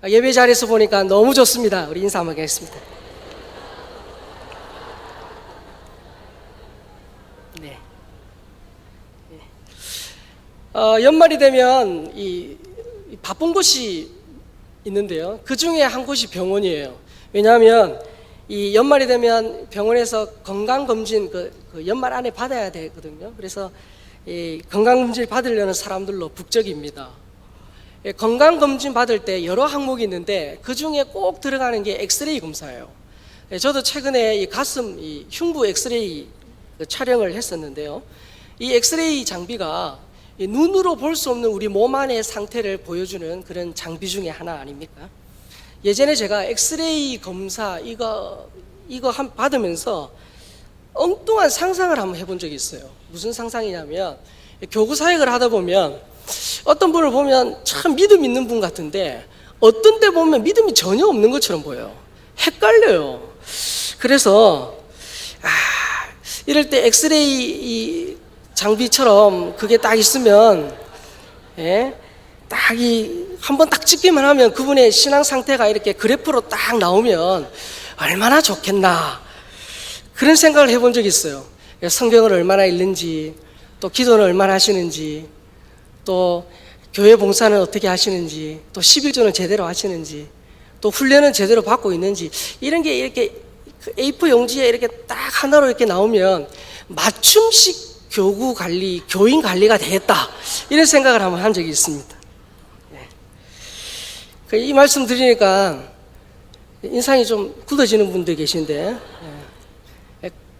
예배 자리에서 보니까 너무 좋습니다. 우리 인사 한번 하겠습니다. 네. 연말이 되면 이 바쁜 곳이 있는데요. 그 중에 한 곳이 병원이에요. 왜냐하면 이 연말이 되면 병원에서 건강검진 그 연말 안에 받아야 되거든요. 그래서 이 건강검진 받으려는 사람들로 북적입니다. 건강검진 받을 때 여러 항목이 있는데 그 중에 꼭 들어가는 게 엑스레이 검사예요. 저도 최근에 이 가슴 이 흉부 엑스레이 촬영을 했었는데요. 이 엑스레이 장비가 눈으로 볼 수 없는 우리 몸 안의 상태를 보여주는 그런 장비 중에 하나 아닙니까? 예전에 제가 엑스레이 검사 이거 받으면서 엉뚱한 상상을 한번 해본 적이 있어요. 무슨 상상이냐면 교구 사역을 하다 보면 어떤 분을 보면 참 믿음 있는 분 같은데 어떤 때 보면 믿음이 전혀 없는 것처럼 보여요. 헷갈려요. 그래서 이럴 때 엑스레이 이 장비처럼 그게 딱 있으면 딱 한번 딱 찍기만 하면 그분의 신앙 상태가 이렇게 그래프로 딱 나오면 얼마나 좋겠나 그런 생각을 해본 적이 있어요. 성경을 얼마나 읽는지, 또 기도는 얼마나 하시는지, 또 교회 봉사는 어떻게 하시는지, 또 11조는 제대로 하시는지, 또 훈련은 제대로 받고 있는지, 이런 게 이렇게 A4 용지에 이렇게 딱 하나로 이렇게 나오면 맞춤식 교구 관리, 교인 관리가 되겠다 이런 생각을 한번 한 적이 있습니다. 이 말씀 드리니까 인상이 좀 굳어지는 분들 계신데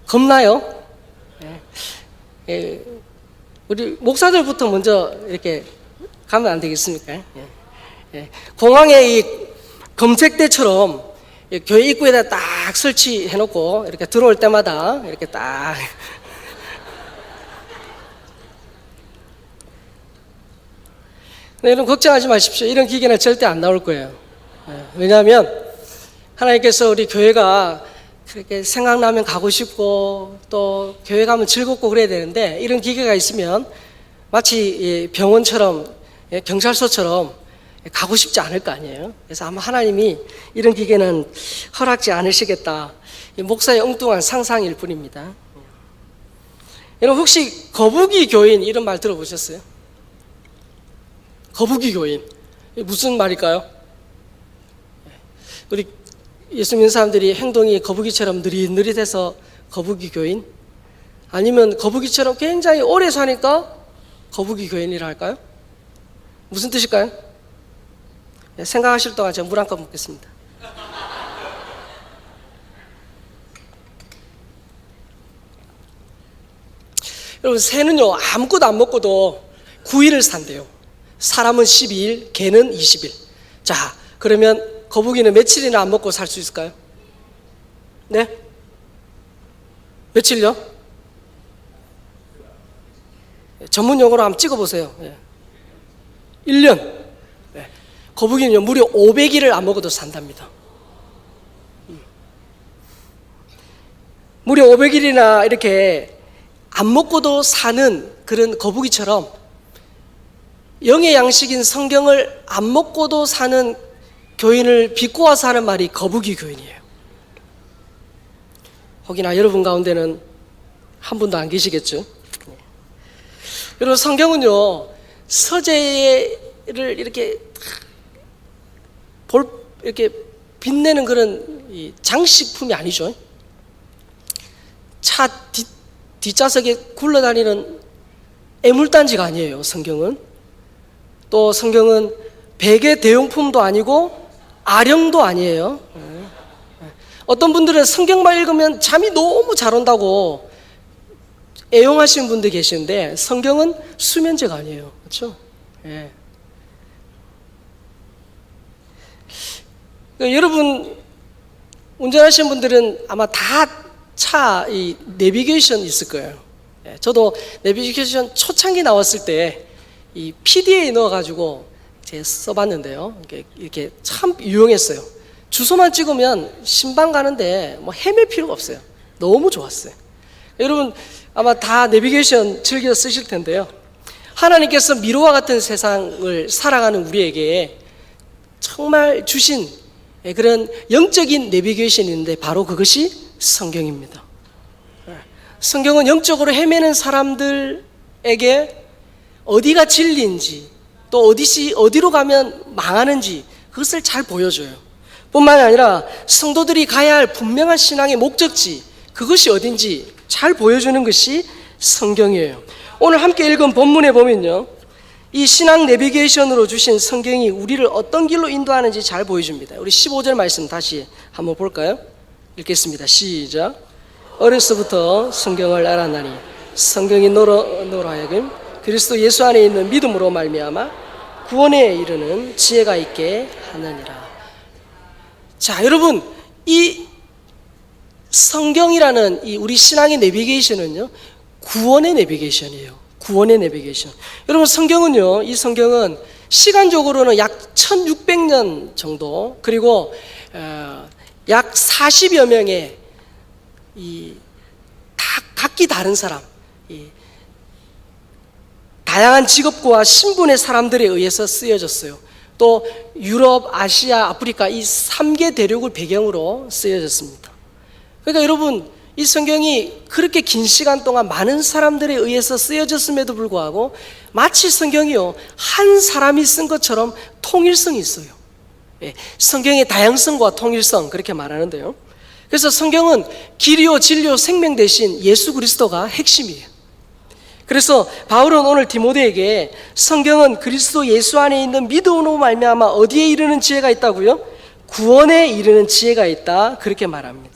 겁나요? 우리 목사들부터 먼저 이렇게 가면 안 되겠습니까? 공항에 이 검색대처럼 교회 입구에다 딱 설치해 놓고 이렇게 들어올 때마다 이렇게 딱 여러분 걱정하지 마십시오. 이런 기계는 절대 안 나올 거예요. 왜냐하면 하나님께서 우리 교회가 그렇게 생각나면 가고 싶고 또 교회 가면 즐겁고 그래야 되는데 이런 기계가 있으면 마치 병원처럼 경찰서처럼 가고 싶지 않을 거 아니에요. 그래서 아마 하나님이 이런 기계는 허락지 않으시겠다. 목사의 엉뚱한 상상일 뿐입니다. 여러분 혹시 거북이 교인 이런 말 들어보셨어요? 거북이 교인 무슨 말일까요? 우리 예수 믿는 사람들이 행동이 거북이처럼 느릿느릿해서 거북이 교인? 아니면 거북이처럼 굉장히 오래 사니까 거북이 교인이라 할까요? 무슨 뜻일까요? 생각하실 동안 제가 물 한 컵 먹겠습니다. 여러분 새는요 아무것도 안 먹고도 9일을 산대요. 사람은 12일, 개는 20일. 자, 그러면 거북이는 며칠이나 안 먹고 살 수 있을까요? 네? 며칠요? 전문 용어로 한번 찍어보세요. 1년. 거북이는요, 무려 500일을 안 먹어도 산답니다. 무려 500일이나 이렇게 안 먹고도 사는 그런 거북이처럼 영의 양식인 성경을 안 먹고도 사는 교인을 비꼬아서 하는 말이 거북이 교인이에요. 혹이나 여러분 가운데는 한 분도 안 계시겠죠? 여러분 성경은요 서재를 이렇게 이렇게 빛내는 그런 장식품이 아니죠. 차 뒷좌석에 굴러다니는 애물단지가 아니에요. 성경은 또 성경은 베개 대용품도 아니고 아령도 아니에요. 어떤 분들은 성경만 읽으면 잠이 너무 잘 온다고 애용하시는 분들 계시는데 성경은 수면제가 아니에요. 그렇죠? 여러분 운전하시는 분들은 아마 다 차 이 내비게이션 있을 거예요. 저도 내비게이션 초창기 나왔을 때 이 PDA 넣어가지고 제가 써봤는데요. 이렇게 참 유용했어요. 주소만 찍으면 신방 가는데 뭐 헤맬 필요가 없어요. 너무 좋았어요. 여러분 아마 다 내비게이션 즐겨 쓰실 텐데요. 하나님께서 미로와 같은 세상을 살아가는 우리에게 정말 주신 그런 영적인 내비게이션이 있는데 바로 그것이 성경입니다. 성경은 영적으로 헤매는 사람들에게 어디가 진리인지 또 어디로 가면 망하는지 그것을 잘 보여줘요. 뿐만 아니라 성도들이 가야 할 분명한 신앙의 목적지, 그것이 어딘지 잘 보여주는 것이 성경이에요. 오늘 함께 읽은 본문에 보면요, 이 신앙 내비게이션으로 주신 성경이 우리를 어떤 길로 인도하는지 잘 보여줍니다. 우리 15절 말씀 다시 한번 볼까요? 읽겠습니다. 시작. 어려서부터 성경을 알았나니 성경이 너로 하여금 그리스도 예수 안에 있는 믿음으로 말미암아 구원에 이르는 지혜가 있게 하느니라. 자, 여러분, 이 성경이라는 이 우리 신앙의 내비게이션은요, 구원의 내비게이션이에요. 구원의 내비게이션. 여러분, 성경은요, 이 성경은 시간적으로는 약 1600년 정도, 그리고 약 40여 명의 각기 다른 사람, 다양한 직업과 신분의 사람들에 의해서 쓰여졌어요. 또 유럽, 아시아, 아프리카 이 3개 대륙을 배경으로 쓰여졌습니다. 그러니까 여러분, 이 성경이 그렇게 긴 시간 동안 많은 사람들에 의해서 쓰여졌음에도 불구하고 마치 성경이요, 한 사람이 쓴 것처럼 통일성이 있어요. 성경의 다양성과 통일성, 그렇게 말하는데요. 그래서 성경은 길이요 진리요 생명 대신 예수 그리스도가 핵심이에요. 그래서 바울은 오늘 디모데에게 성경은 그리스도 예수 안에 있는 믿음으로 말미암아 어디에 이르는 지혜가 있다고요? 구원에 이르는 지혜가 있다, 그렇게 말합니다.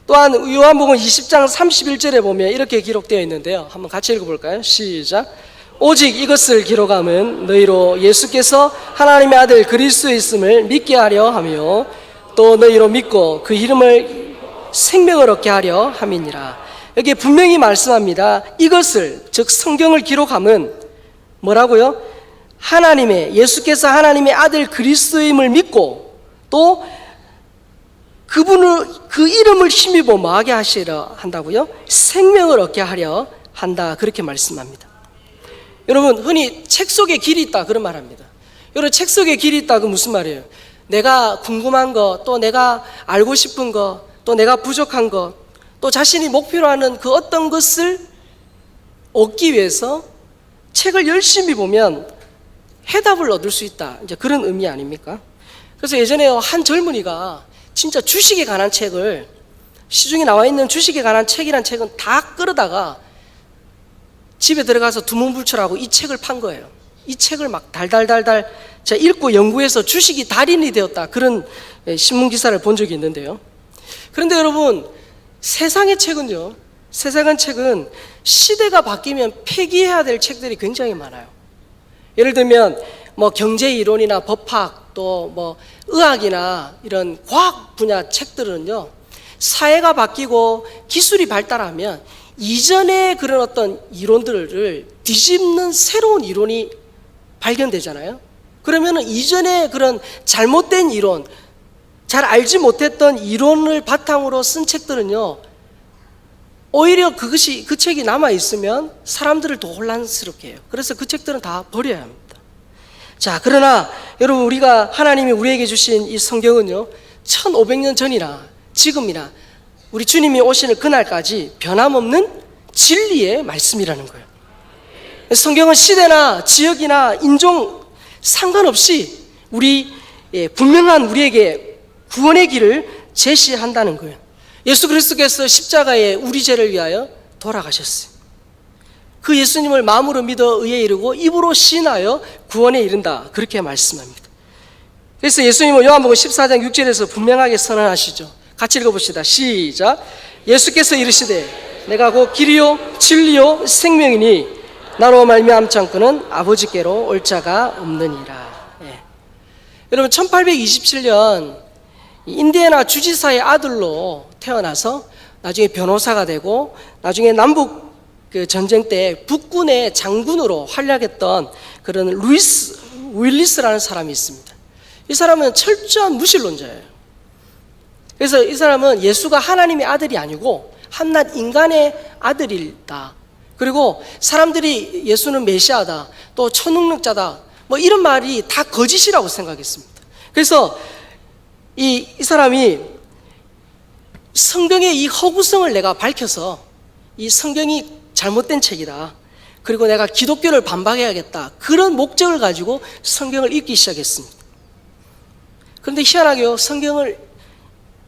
또한 요한복음 20장 31절에 보면 이렇게 기록되어 있는데요, 한번 같이 읽어볼까요? 시작. 오직 이것을 기록함은 너희로 예수께서 하나님의 아들 그리스도에 있음을 믿게 하려 하며 또 너희로 믿고 그 이름을 생명을 얻게 하려 함이니라. 여기 분명히 말씀합니다. 이것을, 즉 성경을 기록함은 뭐라고요? 예수께서 하나님의 아들 그리스도임을 믿고 또 그 이름을 힘입어 뭐하게 하시려 한다고요? 생명을 얻게 하려 한다, 그렇게 말씀합니다. 여러분, 흔히 책 속에 길이 있다, 그런 말 합니다. 여러분, 책 속에 길이 있다, 그 무슨 말이에요? 내가 궁금한 거, 또 내가 알고 싶은 거, 또 내가 부족한 거, 또 자신이 목표로 하는 그 어떤 것을 얻기 위해서 책을 열심히 보면 해답을 얻을 수 있다, 이제 그런 의미 아닙니까? 그래서 예전에 한 젊은이가 진짜 주식에 관한 책을, 시중에 나와 있는 주식에 관한 책이란 책은 다 끌어다가 집에 들어가서 두문불출하고 이 책을 판 거예요. 이 책을 막 달달달달 제가 읽고 연구해서 주식이 달인이 되었다, 그런 신문 기사를 본 적이 있는데요. 그런데 여러분, 세상의 책은요, 세상의 책은 시대가 바뀌면 폐기해야 될 책들이 굉장히 많아요. 예를 들면 뭐 경제 이론이나 법학, 또 뭐 의학이나 이런 과학 분야 책들은요, 사회가 바뀌고 기술이 발달하면 이전의 그런 어떤 이론들을 뒤집는 새로운 이론이 발견되잖아요. 그러면은 이전의 그런 잘못된 이론, 잘 알지 못했던 이론을 바탕으로 쓴 책들은요, 오히려 그 책이 남아있으면 사람들을 더 혼란스럽게 해요. 그래서 그 책들은 다 버려야 합니다. 자, 그러나 여러분, 하나님이 우리에게 주신 이 성경은요, 1500년 전이나 지금이나 우리 주님이 오시는 그날까지 변함없는 진리의 말씀이라는 거예요. 성경은 시대나 지역이나 인종 상관없이 분명한 우리에게 구원의 길을 제시한다는 거예요. 예수 그리스도께서 십자가에 우리 죄를 위하여 돌아가셨어요. 그 예수님을 마음으로 믿어 의에 이르고 입으로 시인하여 구원에 이른다, 그렇게 말씀합니다. 그래서 예수님은 요한복음 14장 6절에서 분명하게 선언하시죠. 같이 읽어봅시다. 시작. 예수께서 이르시되 내가 곧 길이요 진리요 생명이니 나로 말미암지 않고는 아버지께로 올 자가 없느니라. 여러분, 1827년 인디애나 주지사의 아들로 태어나서 나중에 변호사가 되고 나중에 남북 전쟁 때 북군의 장군으로 활약했던 그런 루이스 윌리스라는 사람이 있습니다. 이 사람은 철저한 무신론자예요. 그래서 이 사람은 예수가 하나님의 아들이 아니고 한낱 인간의 아들이다, 그리고 사람들이 예수는 메시아다, 또 초능력자다, 뭐 이런 말이 다 거짓이라고 생각했습니다. 그래서 이 사람이 성경의 이 허구성을 내가 밝혀서 이 성경이 잘못된 책이다, 그리고 내가 기독교를 반박해야겠다, 그런 목적을 가지고 성경을 읽기 시작했습니다. 그런데 희한하게요, 성경을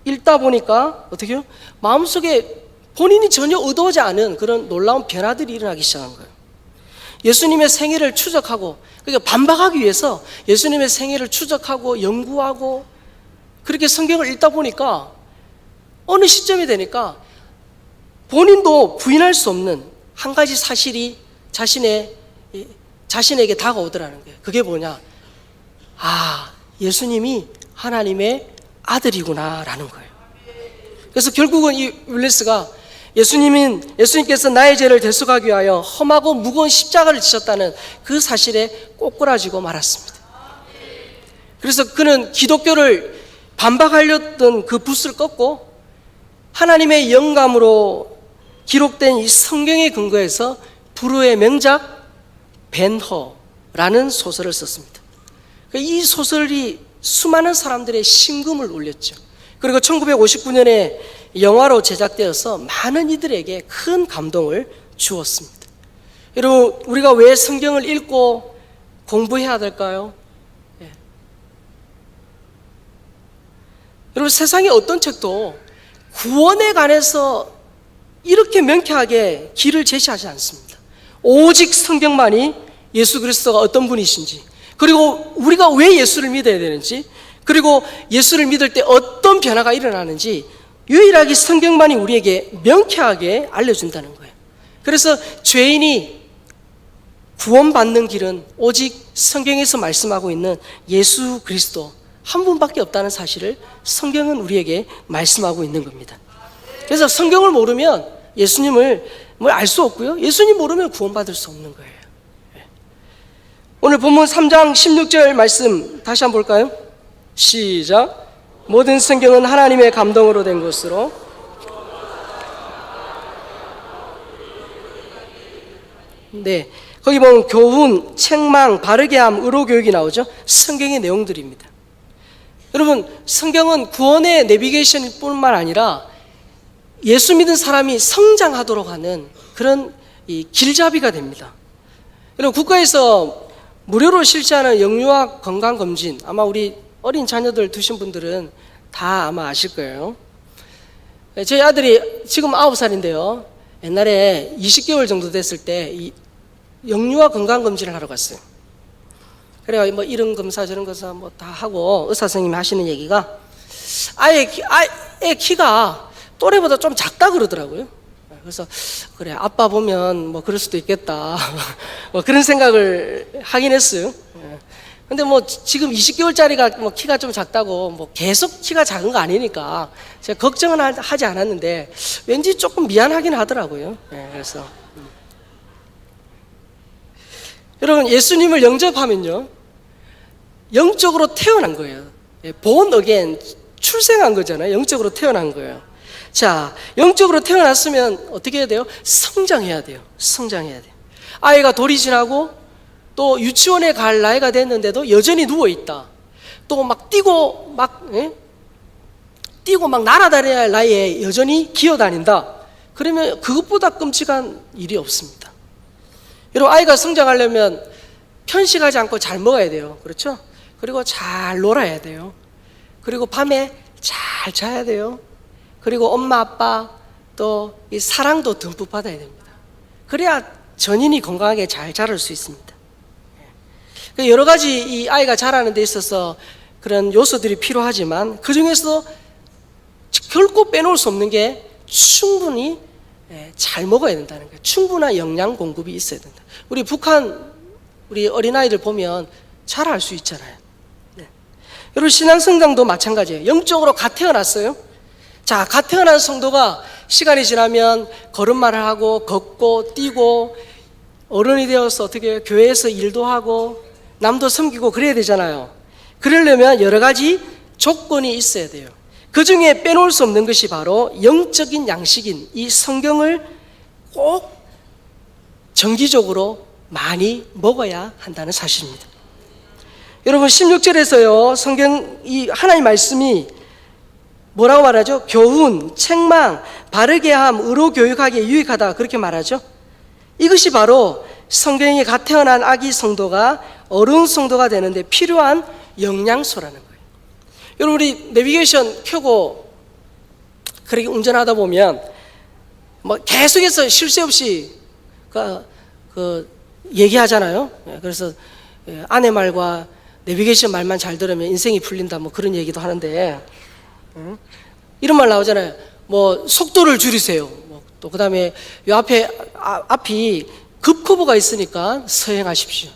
읽다 보니까 어떻게 해요? 마음속에 본인이 전혀 의도하지 않은 그런 놀라운 변화들이 일어나기 시작한 거예요. 예수님의 생애를 추적하고, 그러니까 반박하기 위해서 예수님의 생애를 추적하고 연구하고 그렇게 성경을 읽다 보니까 어느 시점이 되니까 본인도 부인할 수 없는 한 가지 사실이 자신에게 다가오더라는 거예요. 그게 뭐냐? 아, 예수님이 하나님의 아들이구나라는 거예요. 그래서 결국은 이 윌리스가 예수님께서 나의 죄를 대속하기 위하여 험하고 무거운 십자가를 지셨다는 그 사실에 꼬꾸라지고 말았습니다. 그래서 그는 기독교를 반박하려던 그 붓을 꺾고 하나님의 영감으로 기록된 이 성경의 근거에서 불후의 명작 벤허라는 소설을 썼습니다. 이 소설이 수많은 사람들의 심금을 울렸죠. 그리고 1959년에 영화로 제작되어서 많은 이들에게 큰 감동을 주었습니다. 여러분, 우리가 왜 성경을 읽고 공부해야 될까요? 여러분, 세상의 어떤 책도 구원에 관해서 이렇게 명쾌하게 길을 제시하지 않습니다. 오직 성경만이 예수 그리스도가 어떤 분이신지, 그리고 우리가 왜 예수를 믿어야 되는지, 그리고 예수를 믿을 때 어떤 변화가 일어나는지 유일하게 성경만이 우리에게 명쾌하게 알려준다는 거예요. 그래서 죄인이 구원받는 길은 오직 성경에서 말씀하고 있는 예수 그리스도 한 분밖에 없다는 사실을 성경은 우리에게 말씀하고 있는 겁니다. 그래서 성경을 모르면 예수님을 알 수 없고요, 예수님 모르면 구원받을 수 없는 거예요. 오늘 본문 3장 16절 말씀 다시 한번 볼까요? 시작. 모든 성경은 하나님의 감동으로 된 것으로 거기 보면 교훈, 책망, 바르게 함, 의로 교육이 나오죠. 성경의 내용들입니다. 여러분, 성경은 구원의 내비게이션일 뿐만 아니라 예수 믿은 사람이 성장하도록 하는 그런 이 길잡이가 됩니다. 여러분, 국가에서 무료로 실시하는 영유아 건강검진, 아마 우리 어린 자녀들 두신 분들은 다 아마 아실 거예요. 저희 아들이 지금 9살인데요 옛날에 20개월 정도 됐을 때 이 영유아 건강검진을 하러 갔어요. 그래요, 뭐 이런 검사 저런 검사 뭐 다 하고 의사 선생님이 하시는 얘기가 아예 키가 또래보다 좀 작다 그러더라고요. 그래서 그래, 아빠 보면 뭐 그럴 수도 있겠다 뭐 그런 생각을 하긴 했어요. 근데 뭐 지금 20개월짜리가 뭐 키가 좀 작다고 뭐 계속 키가 작은 거 아니니까 제가 걱정은 하지 않았는데 왠지 조금 미안하긴 하더라고요. 그래서 여러분, 예수님을 영접하면요 영적으로 태어난 거예요. born again, 출생한 거잖아요. 영적으로 태어난 거예요. 자, 영적으로 태어났으면 어떻게 해야 돼요? 성장해야 돼요. 성장해야 돼요. 아이가 돌이 지나고 또 유치원에 갈 나이가 됐는데도 여전히 누워있다, 또 막 뛰고 막 날아다녀야 할 나이에 여전히 기어다닌다, 그러면 그것보다 끔찍한 일이 없습니다. 여러분, 아이가 성장하려면 편식하지 않고 잘 먹어야 돼요. 그렇죠? 그리고 잘 놀아야 돼요. 그리고 밤에 잘 자야 돼요. 그리고 엄마 아빠 또 이 사랑도 듬뿍 받아야 됩니다. 그래야 전인이 건강하게 잘 자랄 수 있습니다. 여러 가지 이 아이가 자라는 데 있어서 그런 요소들이 필요하지만 그 중에서도 결코 빼놓을 수 없는 게 충분히 잘 먹어야 된다는 거예요. 충분한 영양 공급이 있어야 된다. 우리 북한 우리 어린아이들 보면 잘 알 수 있잖아요. 여러분, 신앙 성장도 마찬가지예요. 영적으로 갓 태어났어요. 자, 갓 태어난 성도가 시간이 지나면 걸음마를 하고 걷고 뛰고 어른이 되어서 어떻게 해요? 교회에서 일도 하고 남도 섬기고 그래야 되잖아요. 그러려면 여러 가지 조건이 있어야 돼요. 그 중에 빼놓을 수 없는 것이 바로 영적인 양식인 이 성경을 꼭 정기적으로 많이 먹어야 한다는 사실입니다. 여러분 16절에서요 성경 이 하나님 말씀이 뭐라고 말하죠? 교훈, 책망, 바르게 함, 의로 교육하기에 유익하다 그렇게 말하죠. 이것이 바로 성경에 갓 태어난 아기 성도가 어른 성도가 되는데 필요한 영양소라는 거예요. 여러분 우리 내비게이션 켜고 그렇게 운전하다 보면 뭐 계속해서 쉴 새 없이 얘기하잖아요. 그래서 아내 말과 내비게이션 말만 잘 들으면 인생이 풀린다 뭐 그런 얘기도 하는데 이런 말 나오잖아요. 뭐 속도를 줄이세요. 또 그다음에 요 앞이 급커브가 있으니까 서행하십시오.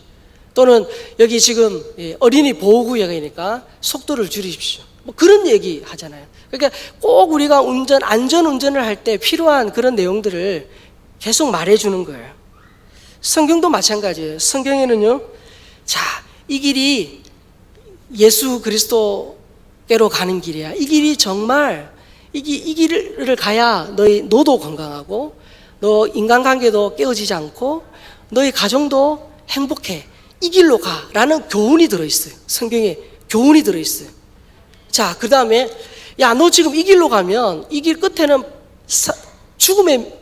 또는 여기 지금 어린이 보호구역이니까 속도를 줄이십시오. 뭐 그런 얘기 하잖아요. 그러니까 꼭 우리가 안전 운전을 할 때 필요한 그런 내용들을 계속 말해주는 거예요. 성경도 마찬가지예요. 성경에는요, 자, 이 길이 예수 그리스도께로 가는 길이야. 이 길이 정말 이 길을 가야 너도 건강하고 너 인간관계도 깨어지지 않고 너희 가정도 행복해. 이 길로 가라는 교훈이 들어있어요. 성경에 교훈이 들어있어요. 자, 그 다음에 야, 너 지금 이 길로 가면 이 길 끝에는 죽음의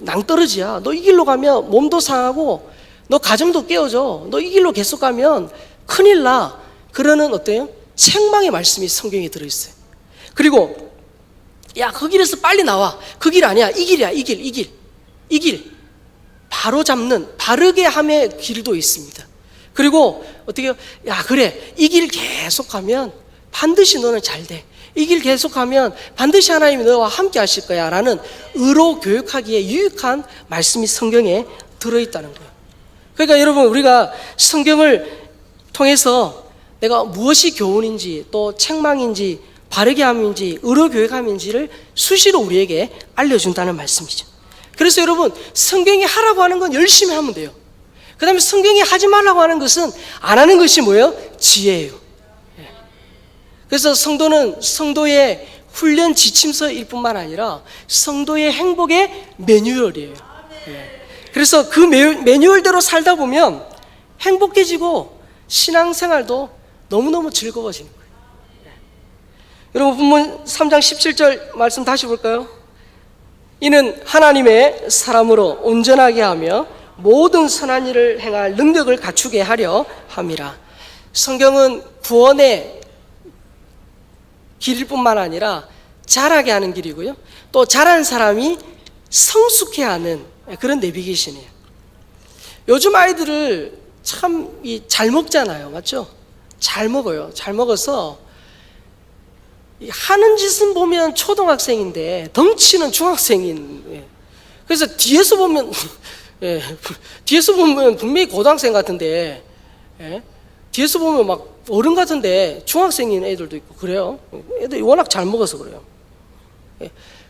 낭떠러지야. 너 이 길로 가면 몸도 상하고 너 가정도 깨어져. 너 이 길로 계속 가면 큰일 나. 그러는 어때요? 책망의 말씀이 성경에 들어있어요. 그리고 야, 그 길에서 빨리 나와. 그 길 아니야. 이 길이야. 이 길. 바로 잡는 바르게 함의 길도 있습니다. 그리고 어떻게 야, 그래. 이 길 계속 가면 반드시 너는 잘 돼. 이 길 계속 가면 반드시 하나님이 너와 함께 하실 거야 라는 의로 교육하기에 유익한 말씀이 성경에 들어있다는 거예요. 그러니까 여러분 우리가 성경을 통해서 내가 무엇이 교훈인지 또 책망인지 바르게 함인지 의로 교육함인지를 수시로 우리에게 알려준다는 말씀이죠. 그래서 여러분 성경이 하라고 하는 건 열심히 하면 돼요. 그 다음에 성경이 하지 말라고 하는 것은 안 하는 것이 뭐예요? 지혜예요. 그래서 성도는 성도의 훈련 지침서일 뿐만 아니라 성도의 행복의 매뉴얼이에요. 그래서 그 매뉴얼대로 살다 보면 행복해지고 신앙생활도 너무너무 즐거워지는 거예요. 여러분 본문 3장 17절 말씀 다시 볼까요? 이는 하나님의 사람으로 온전하게 하며 모든 선한 일을 행할 능력을 갖추게 하려 함이라. 성경은 구원의 길일 뿐만 아니라 자라게 하는 길이고요. 또 자란 사람이 성숙해 하는 그런 내비게이션이에요. 요즘 아이들을 참 잘 먹잖아요. 맞죠? 잘 먹어요. 잘 먹어서 하는 짓은 보면 초등학생인데 덩치는 중학생인. 그래서 뒤에서 보면 분명히 고등학생 같은데 뒤에서 보면 막 어른 같은데 중학생인 애들도 있고 그래요. 애들이 워낙 잘 먹어서 그래요.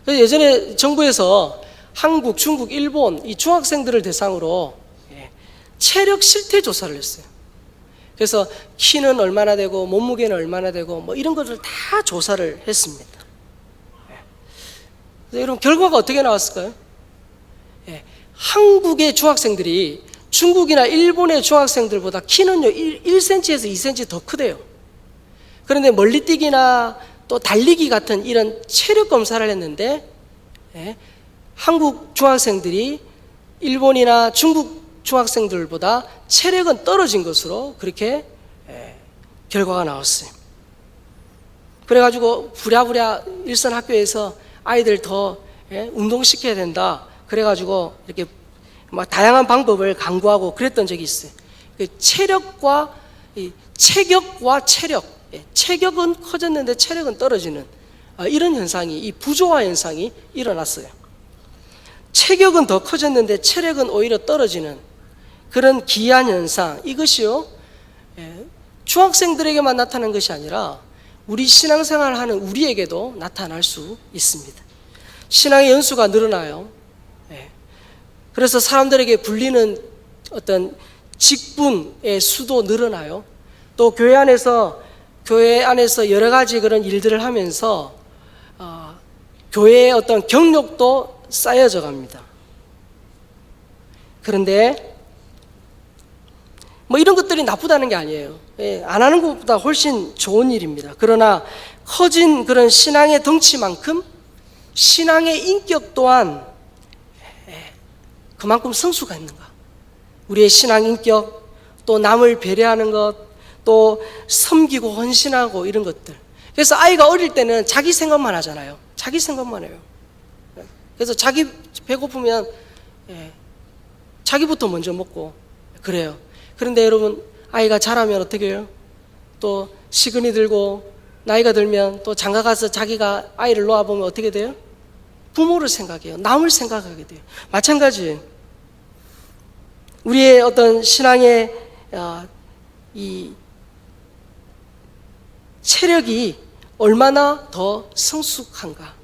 그래서 예전에 정부에서 한국, 중국, 일본 이 중학생들을 대상으로 체력 실태 조사를 했어요. 그래서 키는 얼마나 되고 몸무게는 얼마나 되고 뭐 이런 것을 다 조사를 했습니다. 그래서 여러분 결과가 어떻게 나왔을까요? 한국의 중학생들이 중국이나 일본의 중학생들보다 키는요 1cm에서 2cm 더 크대요. 그런데 멀리뛰기나 또 달리기 같은 이런 체력 검사를 했는데 한국 중학생들이 일본이나 중국 중학생들보다 체력은 떨어진 것으로 그렇게 결과가 나왔어요. 그래가지고 부랴부랴 일선 학교에서 아이들 더 운동시켜야 된다. 그래가지고 이렇게 막 다양한 방법을 강구하고 그랬던 적이 있어요. 체력과 체격, 체격은 커졌는데 체력은 떨어지는 이런 현상이, 이 부조화 현상이 일어났어요. 체격은 더 커졌는데 체력은 오히려 떨어지는 그런 기이한 현상, 이것이요 중학생들에게만 나타나는 것이 아니라 우리 신앙생활을 하는 우리에게도 나타날 수 있습니다. 신앙의 연수가 늘어나요. 그래서 사람들에게 불리는 어떤 직분의 수도 늘어나요. 또 교회 안에서 여러 가지 그런 일들을 하면서 교회의 어떤 경력도 쌓여져 갑니다. 그런데 뭐 이런 것들이 나쁘다는 게 아니에요. 예, 안 하는 것보다 훨씬 좋은 일입니다. 그러나 커진 그런 신앙의 덩치만큼 신앙의 인격 또한 그만큼 성수가 있는가? 우리의 신앙 인격, 또 남을 배려하는 것, 또 섬기고 헌신하고 이런 것들. 그래서 아이가 어릴 때는 자기 생각만 하잖아요. 자기 생각만 해요. 그래서 자기 배고프면 자기부터 먼저 먹고 그래요. 그런데 여러분, 아이가 자라면 어떻게 해요? 또 시근이 들고 나이가 들면 또 장가 가서 자기가 아이를 놓아보면 어떻게 돼요? 부모를 생각해요. 남을 생각하게 돼요. 마찬가지, 우리의 어떤 신앙의 이 체력이 얼마나 더 성숙한가.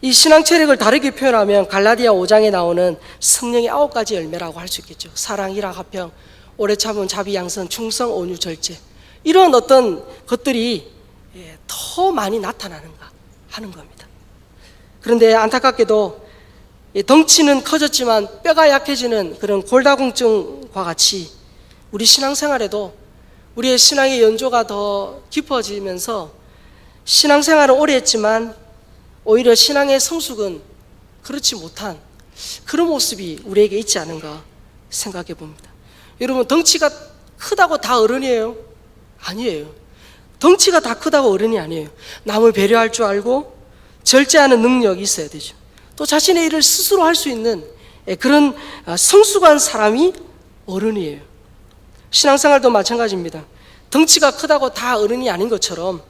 이 신앙 체력을 다르게 표현하면 갈라디아 5장에 나오는 성령의 9가지 열매라고 할 수 있겠죠. 사랑, 희락, 화평, 오래 참음, 자비, 양선, 충성, 온유, 절제. 이런 어떤 것들이 더 많이 나타나는가 하는 겁니다. 그런데 안타깝게도 덩치는 커졌지만 뼈가 약해지는 그런 골다공증과 같이 우리 신앙생활에도 우리의 신앙의 연조가 더 깊어지면서 신앙생활은 오래 했지만 오히려 신앙의 성숙은 그렇지 못한 그런 모습이 우리에게 있지 않은가 생각해 봅니다. 여러분, 덩치가 크다고 다 어른이에요? 아니에요. 덩치가 다 크다고 어른이 아니에요. 남을 배려할 줄 알고 절제하는 능력이 있어야 되죠. 또 자신의 일을 스스로 할 수 있는 그런 성숙한 사람이 어른이에요. 신앙생활도 마찬가지입니다. 덩치가 크다고 다 어른이 아닌 것처럼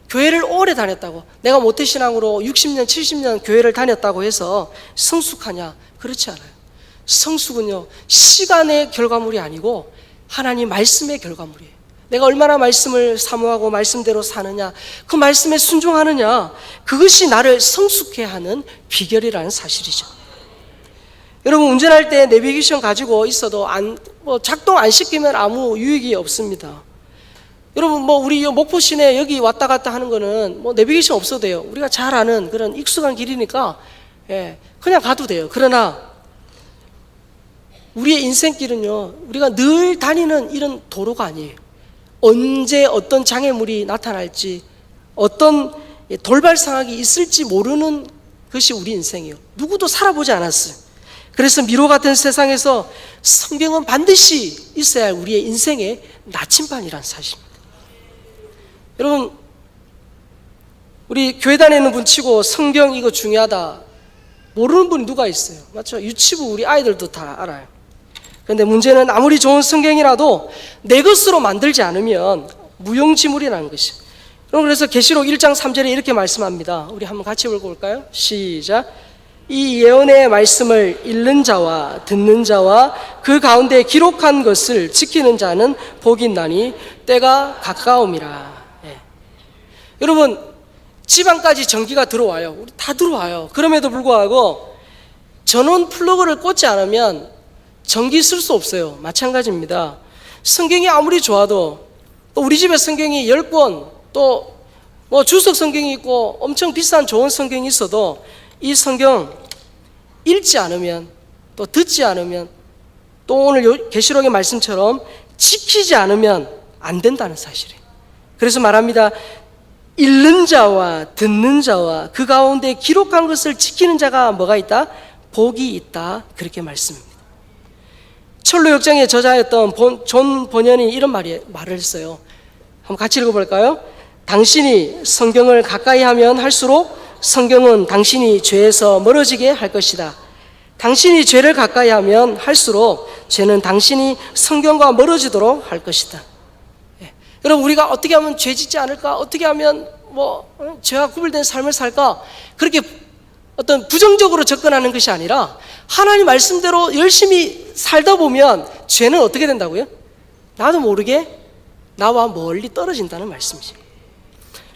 교회를 오래 다녔다고, 내가 모태신앙으로 60년, 70년 교회를 다녔다고 해서 성숙하냐? 그렇지 않아요. 성숙은요, 시간의 결과물이 아니고 하나님 말씀의 결과물이에요. 내가 얼마나 말씀을 사모하고 말씀대로 사느냐, 그 말씀에 순종하느냐, 그것이 나를 성숙해 하는 비결이라는 사실이죠. 여러분, 운전할 때 내비게이션 가지고 있어도 작동 안 시키면 아무 유익이 없습니다. 여러분, 우리 목포 시내 여기 왔다 갔다 하는 거는 내비게이션 없어도 돼요. 우리가 잘 아는 그런 익숙한 길이니까 그냥 가도 돼요. 그러나 우리의 인생길은요, 우리가 늘 다니는 이런 도로가 아니에요. 언제 어떤 장애물이 나타날지, 어떤 돌발 상황이 있을지 모르는 것이 우리 인생이에요. 누구도 살아보지 않았어요. 그래서 미로 같은 세상에서 성경은 반드시 있어야 할 우리의 인생의 나침반이라는 사실입니다. 여러분, 우리 교회 다니는 분 치고 성경 이거 중요하다 모르는 분이 누가 있어요? 맞죠? 유치부 우리 아이들도 다 알아요. 그런데 문제는 아무리 좋은 성경이라도 내 것으로 만들지 않으면 무용지물이라는 것이에요. 그래서 계시록 1장 3절에 이렇게 말씀합니다. 우리 한번 같이 읽어볼까요? 시작. 이 예언의 말씀을 읽는 자와 듣는 자와 그 가운데 기록한 것을 지키는 자는 복이 있나니 때가 가까움이라. 여러분, 집안까지 전기가 들어와요. 우리 다 들어와요. 그럼에도 불구하고 전원 플러그를 꽂지 않으면 전기 쓸 수 없어요. 마찬가지입니다. 성경이 아무리 좋아도, 또 우리 집에 성경이 10권, 또 주석 성경이 있고 엄청 비싼 좋은 성경이 있어도 이 성경 읽지 않으면, 또 듣지 않으면, 또 오늘 계시록의 말씀처럼 지키지 않으면 안 된다는 사실이에요. 그래서 말합니다. 읽는 자와 듣는 자와 그 가운데 기록한 것을 지키는 자가 뭐가 있다? 복이 있다. 그렇게 말씀합니다. 철로 역정의 저자였던 존 번연이 이런 말을 했어요. 한번 같이 읽어볼까요? 당신이 성경을 가까이 하면 할수록 성경은 당신이 죄에서 멀어지게 할 것이다. 당신이 죄를 가까이 하면 할수록 죄는 당신이 성경과 멀어지도록 할 것이다. 여러분, 우리가 어떻게 하면 죄 짓지 않을까? 어떻게 하면 죄와 구별된 삶을 살까? 그렇게 어떤 부정적으로 접근하는 것이 아니라 하나님 말씀대로 열심히 살다 보면 죄는 어떻게 된다고요? 나도 모르게 나와 멀리 떨어진다는 말씀이죠.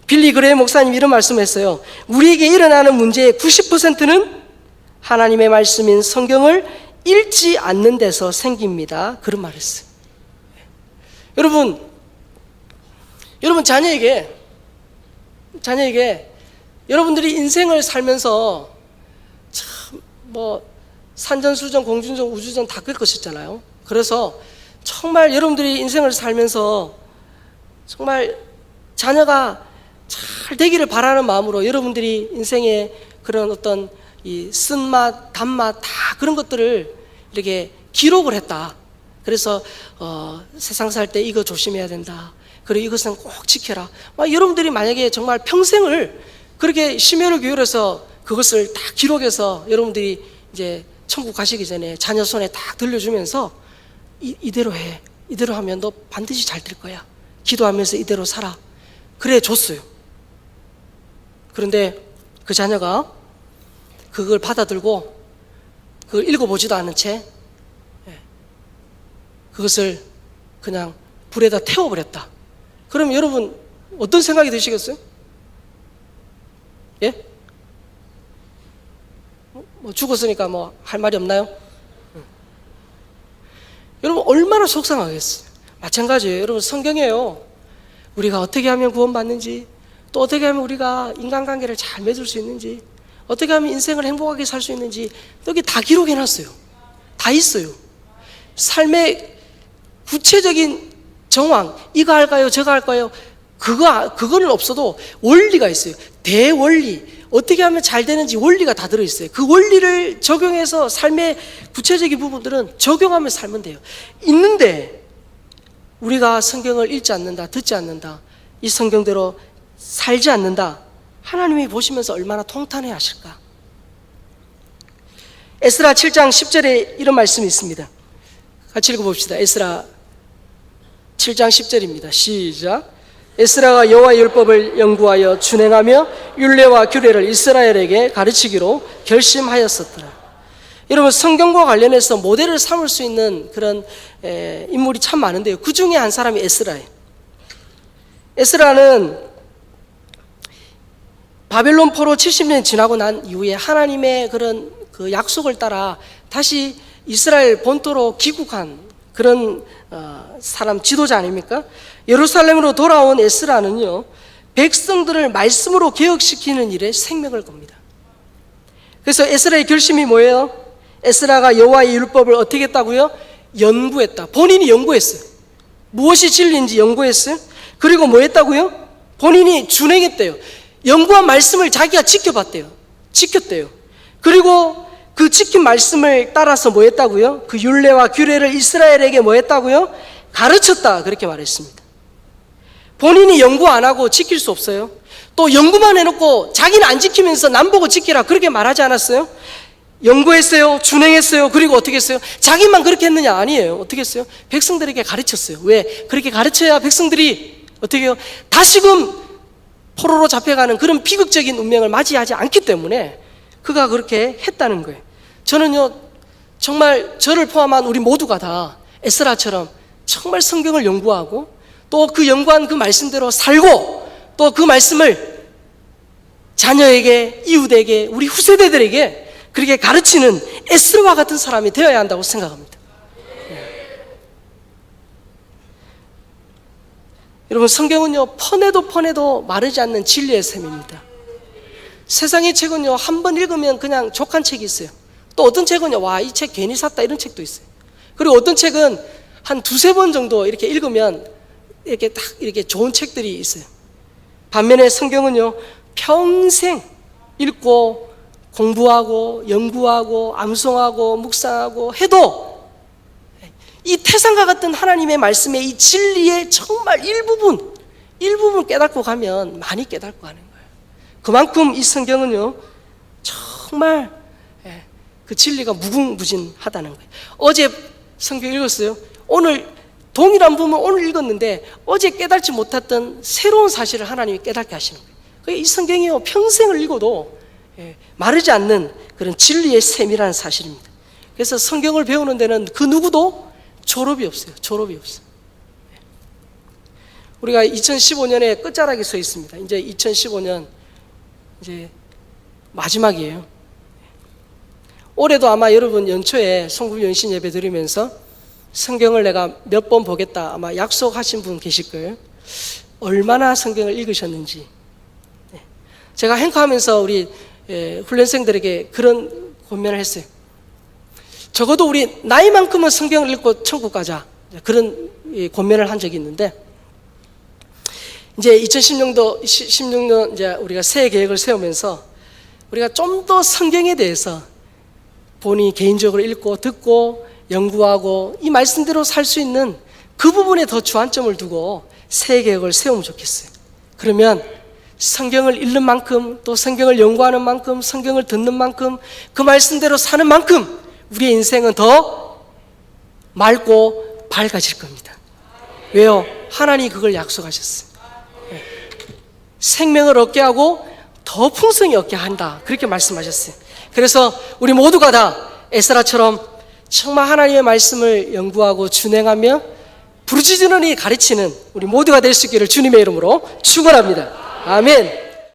빌리 그레이 목사님 이런 말씀했어요. 우리에게 일어나는 문제의 90%는 하나님의 말씀인 성경을 읽지 않는 데서 생깁니다. 그런 말을 했어요. 여러분 자녀에게 여러분들이 인생을 살면서 참 산전수전, 공중전, 우주전 다 겪으셨잖아요. 그래서 정말 여러분들이 인생을 살면서 정말 자녀가 잘 되기를 바라는 마음으로 여러분들이 인생의 그런 어떤 이 쓴맛, 단맛 다 그런 것들을 이렇게 기록을 했다. 그래서 세상 살 때 이거 조심해야 된다. 그리고 이것은 꼭 지켜라. 여러분들이 만약에 정말 평생을 그렇게 심혈을 기울여서 그것을 다 기록해서 여러분들이 이제 천국 가시기 전에 자녀 손에 딱 들려주면서 이대로 해. 이대로 하면 너 반드시 잘 될 거야. 기도하면서 이대로 살아. 그래 줬어요. 그런데 그 자녀가 그걸 받아들고 그걸 읽어보지도 않은 채 그것을 그냥 불에다 태워버렸다. 그럼 여러분 어떤 생각이 드시겠어요? 예? 뭐 죽었으니까 뭐 할 말이 없나요? 여러분 얼마나 속상하겠어요. 마찬가지예요. 여러분 성경에요. 우리가 어떻게 하면 구원받는지, 또 어떻게 하면 우리가 인간관계를 잘 맺을 수 있는지, 어떻게 하면 인생을 행복하게 살 수 있는지 여기 다 기록해놨어요. 다 있어요. 삶의 구체적인 정황, 이거 할까요? 저거 할까요? 그거는 없어도 원리가 있어요. 대원리. 어떻게 하면 잘 되는지 원리가 다 들어있어요. 그 원리를 적용해서 삶의 구체적인 부분들은 적용하며 살면 돼요. 있는데 우리가 성경을 읽지 않는다, 듣지 않는다, 이 성경대로 살지 않는다. 하나님이 보시면서 얼마나 통탄해 하실까? 에스라 7장 10절에 이런 말씀이 있습니다. 같이 읽어봅시다. 에스라 7장 10절입니다. 시작. 에스라가 여호와의 율법을 연구하여 준행하며 율례와 규례를 이스라엘에게 가르치기로 결심하였었더라. 여러분 성경과 관련해서 모델을 삼을 수 있는 그런 인물이 참 많은데요. 그 중에 한 사람이 에스라예요. 에스라는 바벨론 포로 70년 지나고 난 이후에 하나님의 그런 그 약속을 따라 다시 이스라엘 본토로 귀국한 그런 사람, 지도자 아닙니까? 예루살렘으로 돌아온 에스라는요, 백성들을 말씀으로 개혁시키는 일에 생명을 겁니다. 그래서 에스라의 결심이 뭐예요? 에스라가 여호와의 율법을 어떻게 했다고요? 연구했다. 본인이 연구했어요. 무엇이 진리인지 연구했어요. 그리고 뭐 했다고요? 본인이 준행했대요. 연구한 말씀을 자기가 지켜봤대요. 지켰대요. 그리고 그 지킨 말씀을 따라서 뭐 했다고요? 그 율례와 규례를 이스라엘에게 뭐 했다고요? 가르쳤다. 그렇게 말했습니다. 본인이 연구 안 하고 지킬 수 없어요. 또 연구만 해놓고 자기는 안 지키면서 남 보고 지키라 그렇게 말하지 않았어요? 연구했어요. 준행했어요. 그리고 어떻게 했어요? 자기만 그렇게 했느냐? 아니에요. 어떻게 했어요? 백성들에게 가르쳤어요. 왜? 그렇게 가르쳐야 백성들이 어떻게 해요? 다시금 포로로 잡혀가는 그런 비극적인 운명을 맞이하지 않기 때문에 그가 그렇게 했다는 거예요. 저는요, 정말 저를 포함한 우리 모두가 다 에스라처럼 정말 성경을 연구하고 또 그 연구한 그 말씀대로 살고 또 그 말씀을 자녀에게, 이웃에게, 우리 후세대들에게 그렇게 가르치는 에스라와 같은 사람이 되어야 한다고 생각합니다. 여러분 성경은요, 퍼내도 마르지 않는 진리의 셈입니다. 세상의 책은요, 한 번 읽으면 그냥 족한 책이 있어요. 또 어떤 책은요, 와, 이 책 괜히 샀다 이런 책도 있어요. 그리고 어떤 책은 한 두세 번 정도 이렇게 읽으면 이렇게 딱 이렇게 좋은 책들이 있어요. 반면에 성경은요, 평생 읽고 공부하고 연구하고 암송하고 묵상하고 해도 이 태산과 같은 하나님의 말씀의 이 진리의 정말 일부분 깨닫고 가면 많이 깨닫고 가는 거예요. 그만큼 이 성경은요, 정말 그 진리가 무궁무진하다는 거예요. 어제 성경 읽었어요. 오늘 동일한 부분 오늘 읽었는데 어제 깨닫지 못했던 새로운 사실을 하나님이 깨닫게 하시는 거예요. 이 성경이요, 평생을 읽어도 마르지 않는 그런 진리의 셈이라는 사실입니다. 그래서 성경을 배우는 데는 그 누구도 졸업이 없어요. 졸업이 없어요. 우리가 2015년에 끝자락에 서 있습니다. 이제 2015년 이제 마지막이에요. 올해도 아마 여러분 연초에 성금 연신 예배 드리면서 성경을 내가 몇 번 보겠다 아마 약속하신 분 계실 거예요. 얼마나 성경을 읽으셨는지. 제가 행커하면서 우리 훈련생들에게 그런 고민을 했어요. 적어도 우리 나이만큼은 성경을 읽고 천국 가자. 그런 권면을 한 적이 있는데, 이제 2016년 이제 우리가 새해 계획을 세우면서 우리가 좀 더 성경에 대해서 본인이 개인적으로 읽고 듣고 연구하고 이 말씀대로 살 수 있는 그 부분에 더 주안점을 두고 새해 계획을 세우면 좋겠어요. 그러면 성경을 읽는 만큼, 또 성경을 연구하는 만큼, 성경을 듣는 만큼, 그 말씀대로 사는 만큼 우리의 인생은 더 맑고 밝아질 겁니다. 왜요? 하나님이 그걸 약속하셨어요. 생명을 얻게 하고 더 풍성히 얻게 한다, 그렇게 말씀하셨어요. 그래서 우리 모두가 다 에스라처럼 정말 하나님의 말씀을 연구하고 준행하며 부르짖으니 가르치는 우리 모두가 될 수 있기를 주님의 이름으로 축원합니다. 아멘.